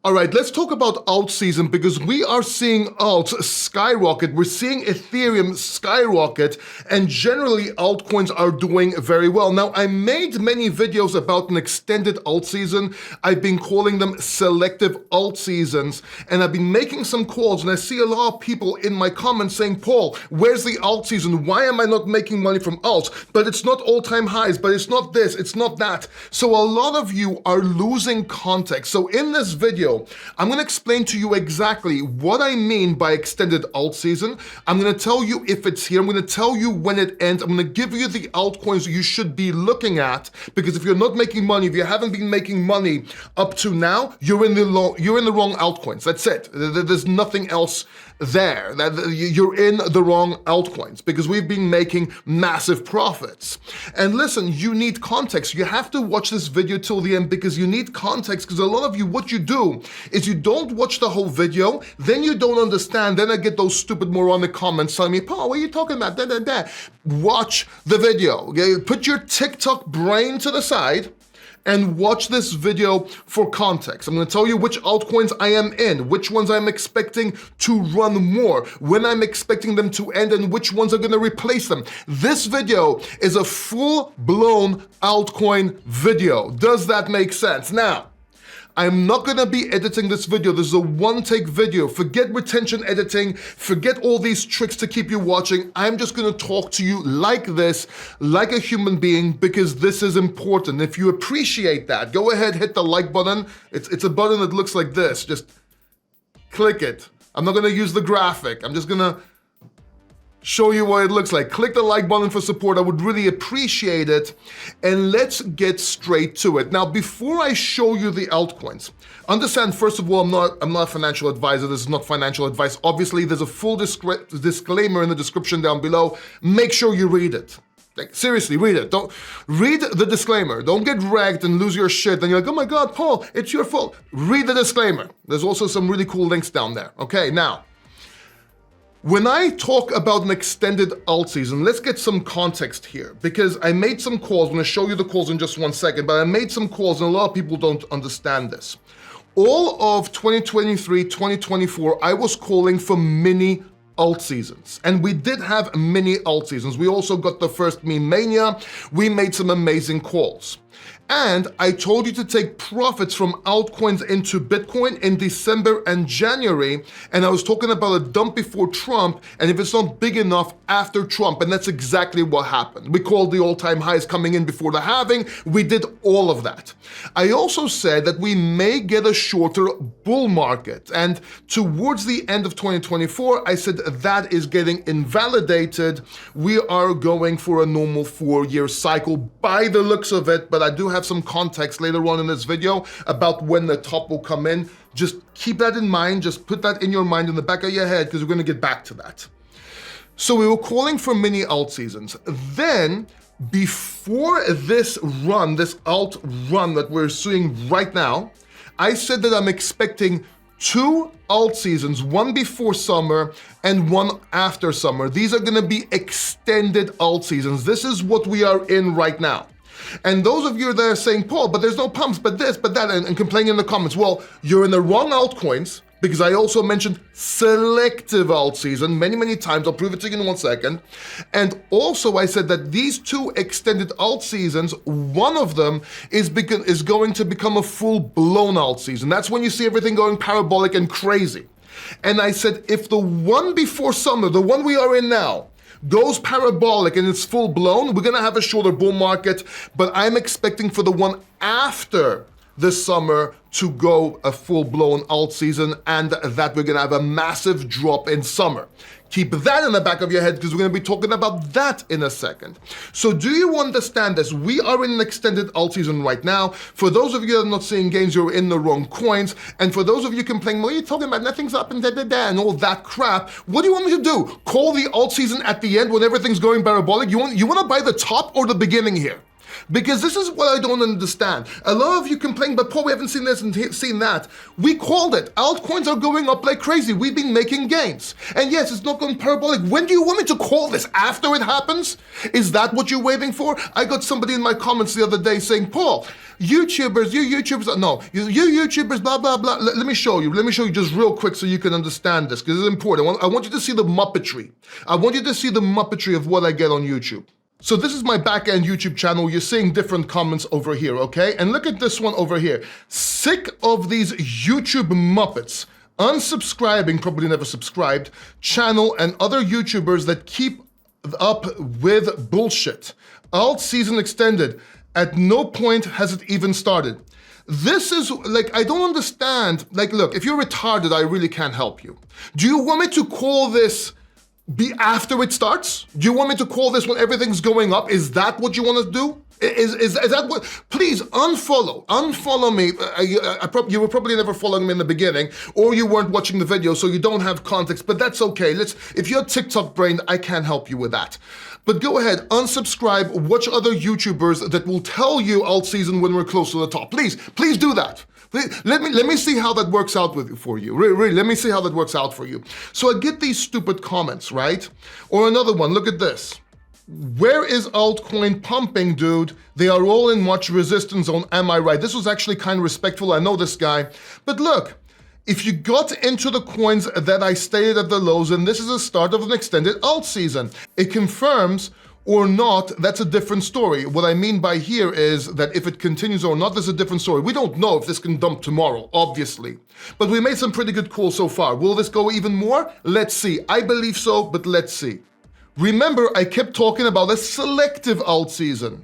All right, let's talk about alt season because we are seeing alts skyrocket. We're seeing Ethereum skyrocket, and generally altcoins are doing very well. Now, I made many videos about an extended alt season. I've been calling them selective alt seasons, and I've been making some calls, and I see a lot of people in my comments saying, Paul, where's the alt season? Why am I not making money from alts? But it's not all-time highs, but it's not this, it's not that. So a lot of you are losing context. So in this video, I'm going to explain to you exactly what I mean by extended alt season. I'm going to tell you if it's here. I'm going to tell you when it ends. I'm going to give you the altcoins you should be looking at, because if you're not making money, if you haven't been making money up to now, you're in the wrong altcoins. That's it. There's nothing else there. You're in the wrong altcoins because we've been making massive profits. And listen, you need context. You have to watch this video till the end because you need context, because a lot of you, what you do is you don't watch the whole video, then you don't understand, then I get those stupid moronic comments telling me, Paul, what are you talking about? Watch the video. Okay? Put your TikTok brain to the side and watch this video for context. I'm gonna tell you which altcoins I am in, which ones I'm expecting to run more, when I'm expecting them to end, and which ones are gonna replace them. This video is a full-blown altcoin video. Does that make sense? Now, I'm not gonna be editing this video. This is a one-take video. Forget retention editing, forget all these tricks to keep you watching. I'm just gonna talk to you like this, like a human being, because this is important. If you appreciate that, go ahead, hit the like button. It's a button that looks like this. Just click it. I'm not gonna use the graphic. I'm just gonna show you what it looks like. Click the like button for support. I would really appreciate it. And let's get straight to it. Now, before I show you the altcoins, understand, first of all, I'm not a financial advisor. This is not financial advice. Obviously, there's a full disclaimer in the description down below. Make sure you read it. Like, seriously, read it. Don't read the disclaimer. Don't get wrecked and lose your shit. And you're like, oh my God, Paul, it's your fault. Read the disclaimer. There's also some really cool links down there. Okay, now, when I talk about an extended alt season, let's get some context here, because I made some calls. I'm gonna show you the calls in just one second, but I made some calls and a lot of people don't understand this. All of 2023, 2024, I was calling for mini alt seasons. And we did have mini alt seasons. We also got the first meme mania. We made some amazing calls. And I told you to take profits from altcoins into Bitcoin in December and January. And I was talking about a dump before Trump, and if it's not big enough, after Trump. And that's exactly what happened. We called the all-time highs coming in before the halving. We did all of that. I also said that we may get a shorter bull market. And towards the end of 2024, I said that is getting invalidated. We are going for a normal 4-year cycle by the looks of it, but I do have some context later on in this video about when the top will come in. Just keep that in mind, just put that in your mind, in the back of your head, because we're gonna get back to that. So we were calling for mini alt seasons. Then, before this run, this alt run that we're seeing right now, I said that I'm expecting 2 alt seasons, one before summer and one after summer. These are gonna be extended alt seasons. This is what we are in right now. And those of you that are saying, Paul, but there's no pumps, but this, but that, and complaining in the comments, well, you're in the wrong altcoins, because I also mentioned selective alt season many times. I'll prove it to you in one second. And also I said that these 2 extended alt seasons, one of them is going to become a full-blown alt season. That's when you see everything going parabolic and crazy. And I said, if the one before summer, the one we are in now, goes parabolic and it's full blown, we're gonna have a shorter bull market, but I'm expecting for the one after this summer to go a full-blown alt season, and that we're gonna have a massive drop in summer. Keep that in the back of your head, because we're gonna be talking about that in a second. So do you understand this? We are in an extended alt season right now. For those of you that are not seeing gains, you're in the wrong coins. And for those of you complaining, well, you're talking about nothing's up and da and all that crap. What do you want me to do? Call the alt season at the end when everything's going parabolic? You want to buy the top or the beginning here? Because this is what I don't understand. A lot of you complain, but Paul, we haven't seen this and seen that. We called it. Altcoins are going up like crazy. We've been making gains. And yes, it's not going parabolic. When do you want me to call this? After it happens? Is that what you're waiting for? I got somebody in my comments the other day saying, Paul, you YouTubers, blah, blah, blah. Let me show you. Let me show you just real quick so you can understand this, because it's important. I want you to see the muppetry. I want you to see the muppetry of what I get on YouTube. So this is my back-end YouTube channel. You're seeing different comments over here, okay? And look at this one over here. Sick of these YouTube Muppets unsubscribing, probably never subscribed, channel and other YouTubers that keep up with bullshit. Altseason extended. At no point has it even started. This is, like, I don't understand. Like, look, if you're retarded, I really can't help you. Do you want me to call this be after it starts? Do you want me to call this when everything's going up? Is that what you want to do? Is that what? Please unfollow me. You were probably never following me in the beginning, or you weren't watching the video, so you don't have context, but that's okay. If you're TikTok brained, I can't help you with that. But go ahead, unsubscribe, watch other YouTubers that will tell you Altseason when we're close to the top. Please do that. Let me see how that works out for you. Really, let me see how that works out for you. So I get these stupid comments, right? Or another one, look at this. Where is altcoin pumping, dude? They are all in much resistance zone, am I right? This was actually kind of respectful, I know this guy. But look, if you got into the coins that I stated at the lows, and this is the start of an extended alt season, it confirms or not, that's a different story. What I mean by here is that if it continues or not, there's a different story. We don't know if this can dump tomorrow, obviously. But we made some pretty good calls so far. Will this go even more? Let's see. I believe so, but let's see. Remember, I kept talking about a selective alt season.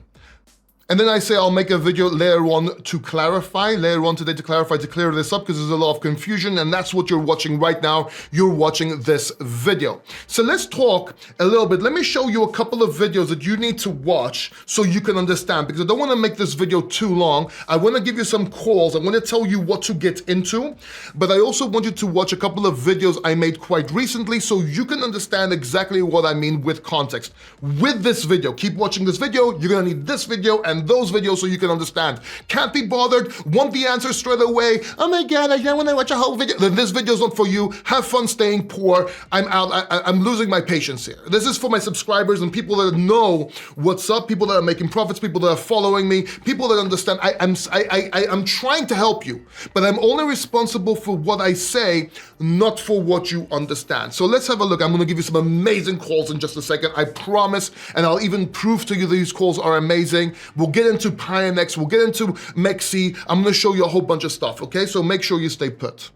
And then I say I'll make a video later on to clarify, to clear this up, because there's a lot of confusion, and that's what you're watching right now. You're watching this video. So let's talk a little bit. Let me show you a couple of videos that you need to watch so you can understand, because I don't want to make this video too long. I want to give you some calls. I want to tell you what to get into, but I also want you to watch a couple of videos I made quite recently so you can understand exactly what I mean with context. With this video, keep watching this video. You're going to need this video and those videos so you can understand. Can't be bothered, want the answer straight away. Oh my God, I don't want to watch a whole video. Then this video's not for you. Have fun staying poor. I'm out. I'm losing my patience here. This is for my subscribers and people that know what's up, people that are making profits, people that are following me, people that understand. I'm trying to help you, but I'm only responsible for what I say, not for what you understand. So let's have a look. I'm going to give you some amazing calls in just a second. I promise, and I'll even prove to you these calls are amazing. We'll get into Pionex, we'll get into Mexi. I'm gonna show you a whole bunch of stuff, okay? So make sure you stay put.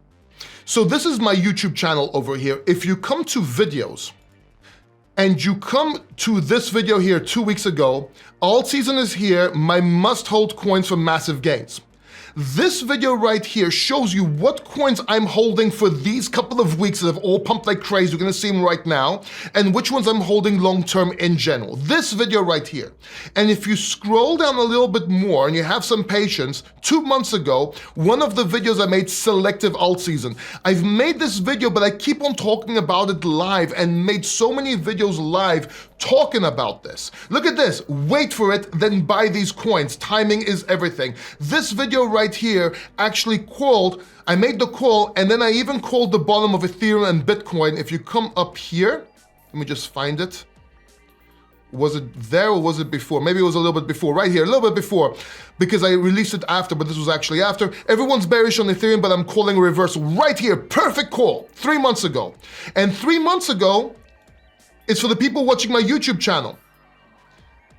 So this is my YouTube channel over here. If you come to videos, and you come to this video here 2 weeks ago, Altseason is here, my must-hold coins for massive gains. This video right here shows you what coins I'm holding for these couple of weeks that have all pumped like crazy. You're gonna see them right now, and which ones I'm holding long-term in general. This video right here. And if you scroll down a little bit more and you have some patience, 2 months ago, one of the videos I made, selective alt season. I've made this video, but I keep on talking about it live and made so many videos live talking about this. Look at this, wait for it, then buy these coins. Timing is everything. This video right here actually called, I made the call, and then I even called the bottom of Ethereum and Bitcoin. If you come up here, let me just find it. Was it there or was it before? Maybe it was a little bit before, right here, a little bit before, because I released it after, but this was actually after. Everyone's bearish on Ethereum, but I'm calling a reversal right here. Perfect call, 3 months ago. And 3 months ago, it's for the people watching my YouTube channel.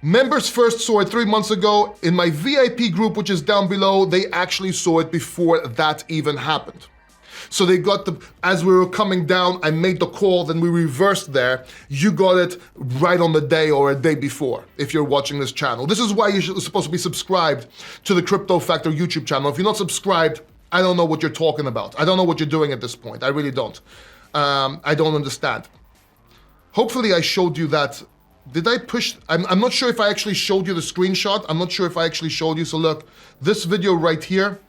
Members first saw it 3 months ago. In my VIP group, which is down below, they actually saw it before that even happened. So they got as we were coming down, I made the call, then we reversed there. You got it right on the day or a day before, if you're watching this channel. This is why you're supposed to be subscribed to the Crypto Factor YouTube channel. If you're not subscribed, I don't know what you're talking about. I don't know what you're doing at this point. I really don't. I don't understand. Hopefully I showed you that. Did I push? I'm not sure if I actually showed you the screenshot. I'm not sure if I actually showed you. So look, this video right here,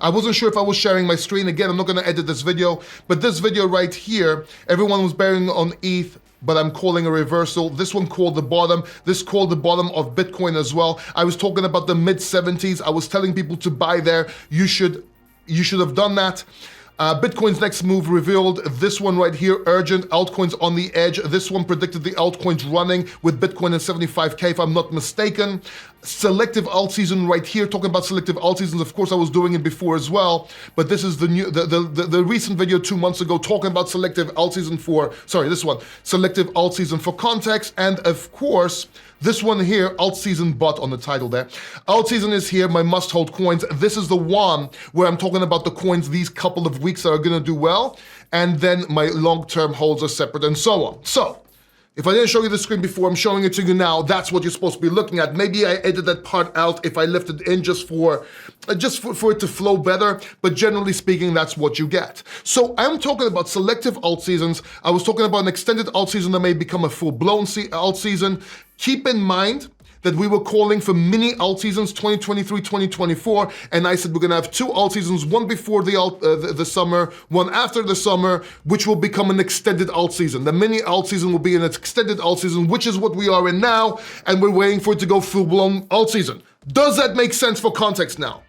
I wasn't sure if I was sharing my screen. Again, I'm not gonna edit this video, but this video right here, everyone was bearing on ETH. but I'm calling a reversal. This one called the bottom. This called the bottom of Bitcoin as well. I was talking about the mid 70s. I was telling people to buy there. You should have done that. Bitcoin's next move revealed this one right here, urgent, altcoins on the edge. This one predicted the altcoins running with Bitcoin at 75K, if I'm not mistaken. Selective alt season right here, talking about selective alt seasons. Of course, I was doing it before as well, but this is the recent video 2 months ago talking about selective alt season this one, selective alt season for context. And of course, this one here, Altseason bot on the title there. Altseason is here, my must-hold coins. This is the one where I'm talking about the coins these couple of weeks that are gonna do well, and then my long-term holds are separate and so on. So, if I didn't show you the screen before, I'm showing it to you now. That's what you're supposed to be looking at. Maybe I edited that part out if I left it in just for it to flow better, but generally speaking, that's what you get. So I'm talking about selective alt seasons. I was talking about an extended alt season that may become a full-blown alt season. Keep in mind that we were calling for mini alt seasons 2023, 2024, and I said we're gonna have 2 alt seasons, one before the summer, one after the summer, which will become an extended alt season. The mini alt season will be an extended alt season, which is what we are in now, and we're waiting for it to go full-blown alt season. Does that make sense for context now?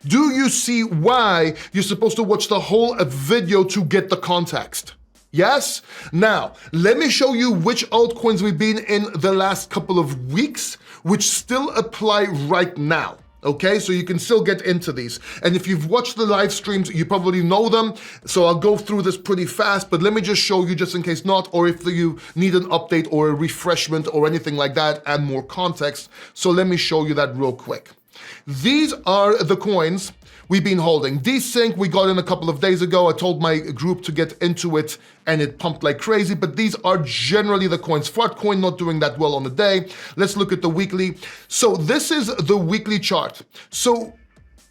Do you see why you're supposed to watch the whole video to get the context? Yes? Now, let me show you which altcoins we've been in the last couple of weeks, which still apply right now. Okay, so you can still get into these. And if you've watched the live streams, you probably know them. So I'll go through this pretty fast, but let me just show you just in case not, or if you need an update or a refreshment or anything like that and more context. So let me show you that real quick. These are the coins we've been holding. Desync we got in a couple of days ago. I told my group to get into it and it pumped like crazy, but these are generally the coins. Fartcoin not doing that well on the day. Let's look at the weekly. So this is the weekly chart. So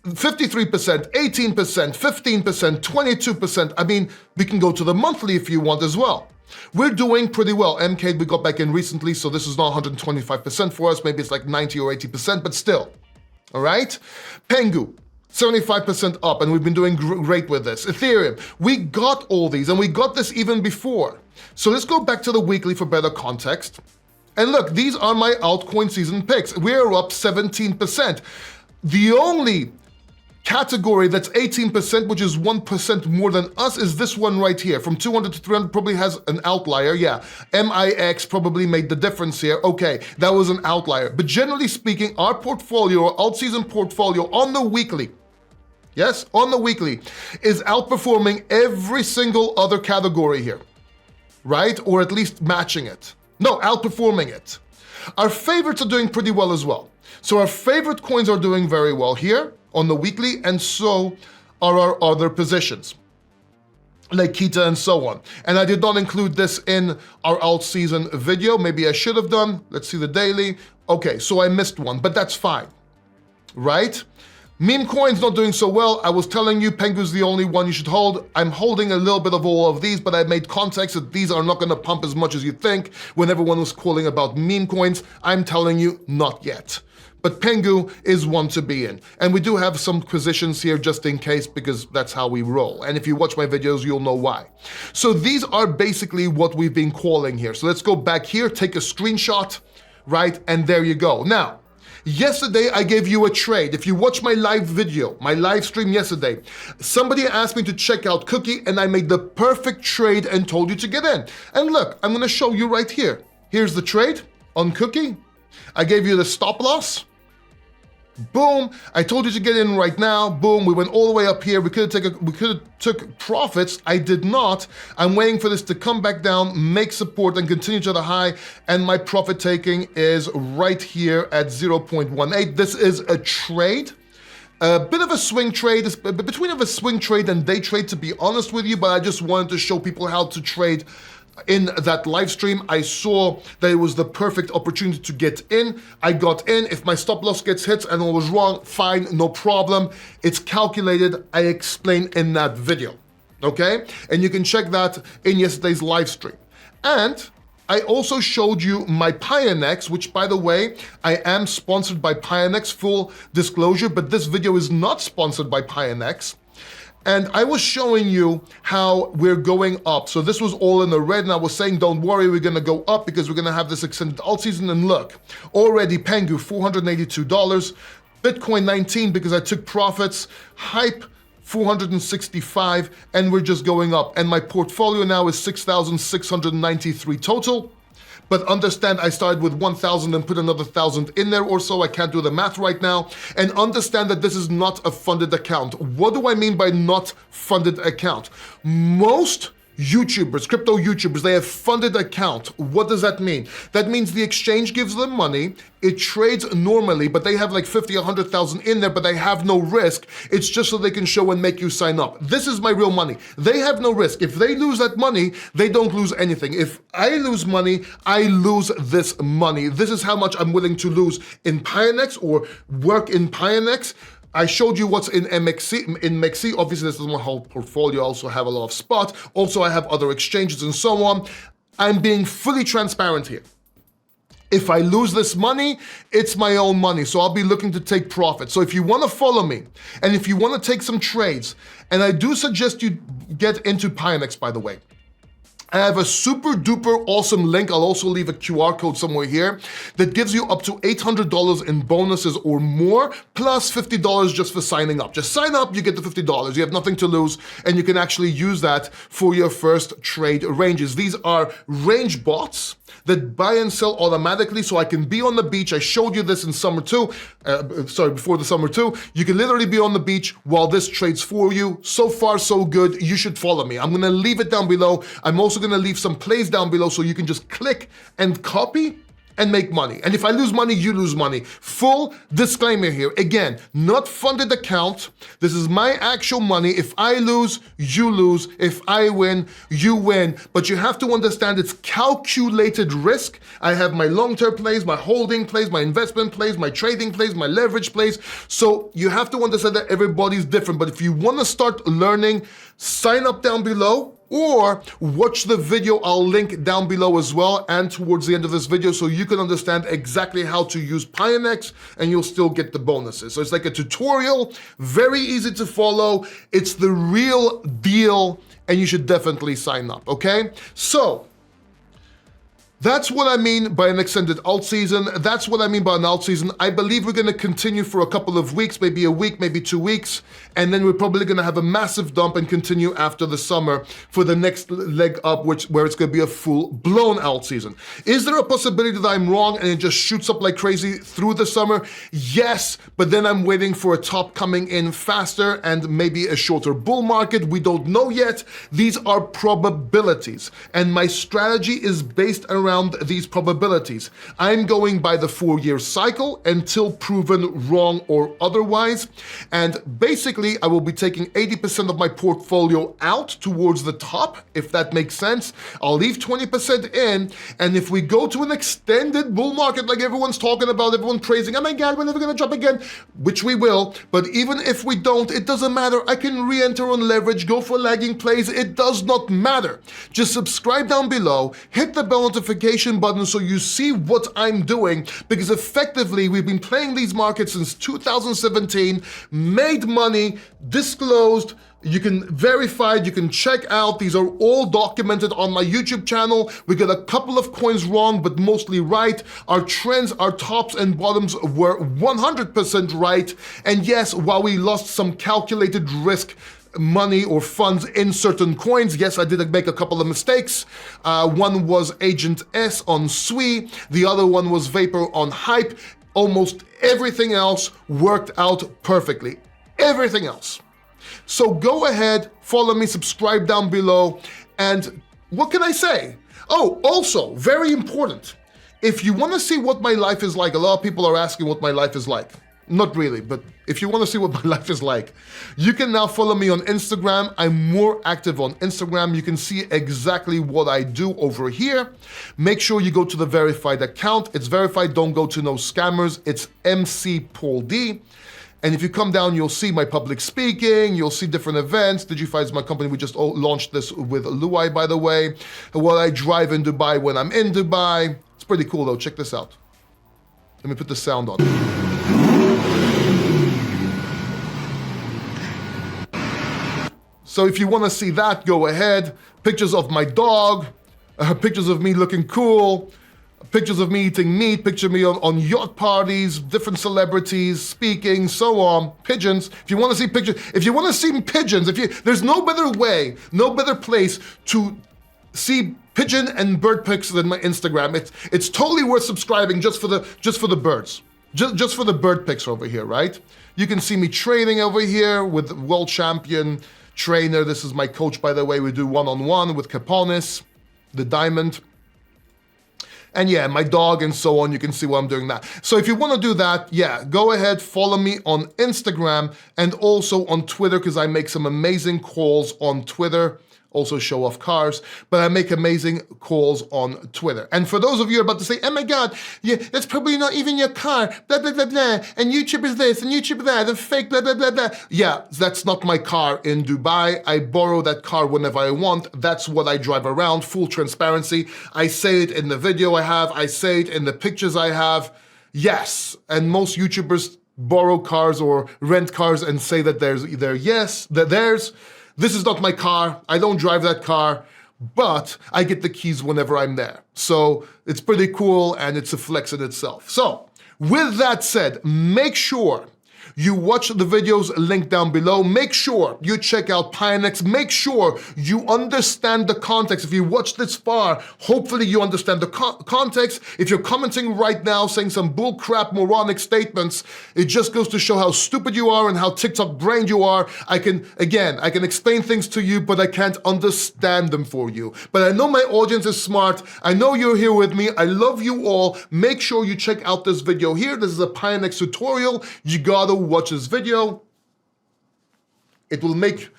53%, 18%, 15%, 22%. I mean, we can go to the monthly if you want as well. We're doing pretty well. MK, we got back in recently, so this is not 125% for us. Maybe it's like 90 or 80%, but still. All right? Pengu, 75% up, and we've been doing great with this. Ethereum, we got all these, and we got this even before. So let's go back to the weekly for better context. And look, these are my altcoin season picks. We're up 17%. The only category that's 18%, which is 1% more than us, is this one right here. From 200 to 300 probably has an outlier, yeah. MIX probably made the difference here. Okay, that was an outlier. But generally speaking, our portfolio, our alt-season portfolio on the weekly, yes, on the weekly, is outperforming every single other category here, right? Or at least matching it. No, outperforming it. Our favorites are doing pretty well as well. So our favorite coins are doing very well here on the weekly, and so are our other positions, like Kita and so on. And I did not include this in our alt season video. Maybe I should have done. Let's see the daily. Okay, so I missed one, but that's fine, right? Meme coins not doing so well. I was telling you Pengu's the only one you should hold. I'm holding a little bit of all of these, but I made context that these are not gonna pump as much as you think. When everyone was calling about meme coins, I'm telling you, not yet. But Pengu is one to be in. And we do have some positions here just in case, because that's how we roll. And if you watch my videos, you'll know why. So these are basically what we've been calling here. So let's go back here, take a screenshot, right? And there you go. Now, yesterday I gave you a trade. If you watch my live video, my live stream yesterday, somebody asked me to check out Cookie, and I made the perfect trade and told you to get in. And look, I'm gonna show you right here. Here's the trade on Cookie. I gave you the stop loss. Boom, I told you to get in right now. Boom, we went all the way up here. We could have took profits. I did not. I'm waiting for this to come back down, make support, and continue to the high. And my profit taking is right here at 0.18. This is a trade. A bit of a swing trade, between a swing trade and day trade, to be honest with you, but I just wanted to show people how to trade. In that live stream, I saw that it was the perfect opportunity to get in. I got in. If my stop loss gets hit and I was wrong, fine, no problem. It's calculated. I explained in that video, okay? And you can check that in yesterday's live stream. And I also showed you my Pionex, which, by the way, I am sponsored by Pionex, full disclosure, but this video is not sponsored by Pionex. And I was showing you how we're going up. So this was all in the red, and I was saying, don't worry, we're gonna go up because we're gonna have this extended alt season. And look, already Pengu, $482, Bitcoin 19 because I took profits, Hype, 465, and we're just going up. And my portfolio now is 6,693 total. But understand I started with 1,000 and put another 1,000 in there or so. I can't do the math right now. And understand that this is not a funded account. What do I mean by not funded account? Most YouTubers, crypto YouTubers, they have funded account. What does that mean? That means the exchange gives them money, it trades normally, but they have like 50, 100,000 in there, but they have no risk. It's just so they can show and make you sign up. This is my real money. They have no risk. If they lose that money, they don't lose anything. If I lose money, I lose this money. This is how much I'm willing to lose in Pionex or work in Pionex. I showed you what's in MXC. In MXC, obviously this is my whole portfolio. I also have a lot of spot. Also, I have other exchanges and so on. I'm being fully transparent here. If I lose this money, it's my own money. So I'll be looking to take profit. So if you want to follow me and if you want to take some trades, and I do suggest you get into Pionex, by the way. I have a super duper awesome link. I'll also leave a QR code somewhere here that gives you up to $800 in bonuses or more, plus $50 just for signing up. Just sign up, you get the $50. You have nothing to lose, and you can actually use that for your first trade ranges. These are range bots that buy and sell automatically, so I can be on the beach. I showed you this in summer too, before the summer too. You can literally be on the beach while this trades for you. So far, so good. You should follow me. I'm gonna leave it down below. I'm also gonna leave some plays down below so you can just click and copy and make money. And if I lose money, you lose money. Full disclaimer here. Again, not funded account. This is my actual money. If I lose, you lose. If I win, you win. But you have to understand it's calculated risk. I have my long-term plays, my holding plays, my investment plays, my trading plays, my leverage plays. So you have to understand that everybody's different. But if you want to start learning, sign up down below. Or watch the video, I'll link down below as well and towards the end of this video so you can understand exactly how to use Pionex and you'll still get the bonuses. So it's like a tutorial, very easy to follow. It's the real deal and you should definitely sign up, okay? So, that's what I mean by an extended alt season. That's what I mean by an alt season. I believe we're gonna continue for a couple of weeks, maybe a week, maybe 2 weeks, and then we're probably gonna have a massive dump and continue after the summer for the next leg up, where it's gonna be a full-blown alt season. Is there a possibility that I'm wrong and it just shoots up like crazy through the summer? Yes, but then I'm waiting for a top coming in faster and maybe a shorter bull market. We don't know yet. These are probabilities, and my strategy is based around these probabilities. I'm going by the 4-year cycle until proven wrong or otherwise. And basically, I will be taking 80% of my portfolio out towards the top, if that makes sense. I'll leave 20% in. And if we go to an extended bull market like everyone's talking about, everyone praising, oh my God, we're never gonna drop again, which we will. But even if we don't, it doesn't matter. I can re-enter on leverage, go for lagging plays. It does not matter. Just subscribe down below, hit the bell notification button so you see what I'm doing, because effectively we've been playing these markets since 2017, made money, disclosed, you can verify, you can check out. These are all documented on my YouTube channel. We got a couple of coins wrong, but mostly right. Our trends, our tops and bottoms were 100% right. And yes, while we lost some calculated risk money or funds in certain coins. Yes, I did make a couple of mistakes. One was Agent S on SWI. The other one was Vapor on Hype. Almost everything else worked out perfectly. Everything else. So go ahead, follow me, subscribe down below, and what can I say? Oh, also, very important. If you want to see what my life is like, a lot of people are asking what my life is like. Not really, but if you want to see what my life is like, you can now follow me on Instagram. I'm more active on Instagram. You can see exactly what I do over here. Make sure you go to the verified account. It's verified, don't go to no scammers. It's MC Paul D. And if you come down, you'll see my public speaking, you'll see different events. Digify is my company. We just launched this with Luai, by the way. What I drive in Dubai when I'm in Dubai. It's pretty cool though, check this out. Let me put the sound on. So if you want to see that, go ahead. Pictures of my dog, pictures of me looking cool, pictures of me eating meat, picture of me on yacht parties, different celebrities, speaking, so on. Pigeons. If you want to see pictures, if you want to see pigeons, there's no better way, no better place to see pigeon and bird pics than my Instagram. It's totally worth subscribing just for the birds. Just for the bird pics over here, right? You can see me training over here with world champion trainer. This is my coach, by the way. We do one-on-one with Pionex, the diamond. And yeah, my dog and so on, you can see why I'm doing that. So if you want to do that, yeah, go ahead, follow me on Instagram and also on Twitter, because I make some amazing calls on Twitter. Also show off cars, but I make amazing calls on Twitter. And for those of you who are about to say, oh my God, yeah, that's probably not even your car, blah, blah, blah, blah, and YouTube is this, and YouTube is that, and fake, blah, blah, blah, blah. Yeah, that's not my car in Dubai. I borrow that car whenever I want. That's what I drive around, full transparency. I say it in the video I have, I say it in the pictures I have. Yes, and most YouTubers borrow cars or rent cars and say that they're theirs. This is not my car, I don't drive that car, but I get the keys whenever I'm there. So it's pretty cool and it's a flex in itself. So with that said, make sure you watch the videos linked down below. Make sure you check out Pionex. Make sure you understand the context. If you watch this far, hopefully you understand the context. If you're commenting right now saying some bullcrap moronic statements, it just goes to show how stupid you are and how TikTok brained you are. I can explain things to you, but I can't understand them for you. But I know my audience is smart. I know you're here with me. I love you all. Make sure you check out this video here. This is a Pionex tutorial. You gotta watch this video. It will make,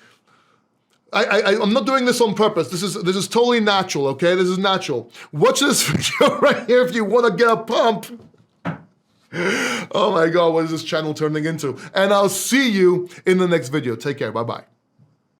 I'm not doing this on purpose. This is totally natural, okay? This is natural. Watch this video right here if you want to get a pump. Oh my God, what is this channel turning into? And I'll see you in the next video. Take care, bye-bye.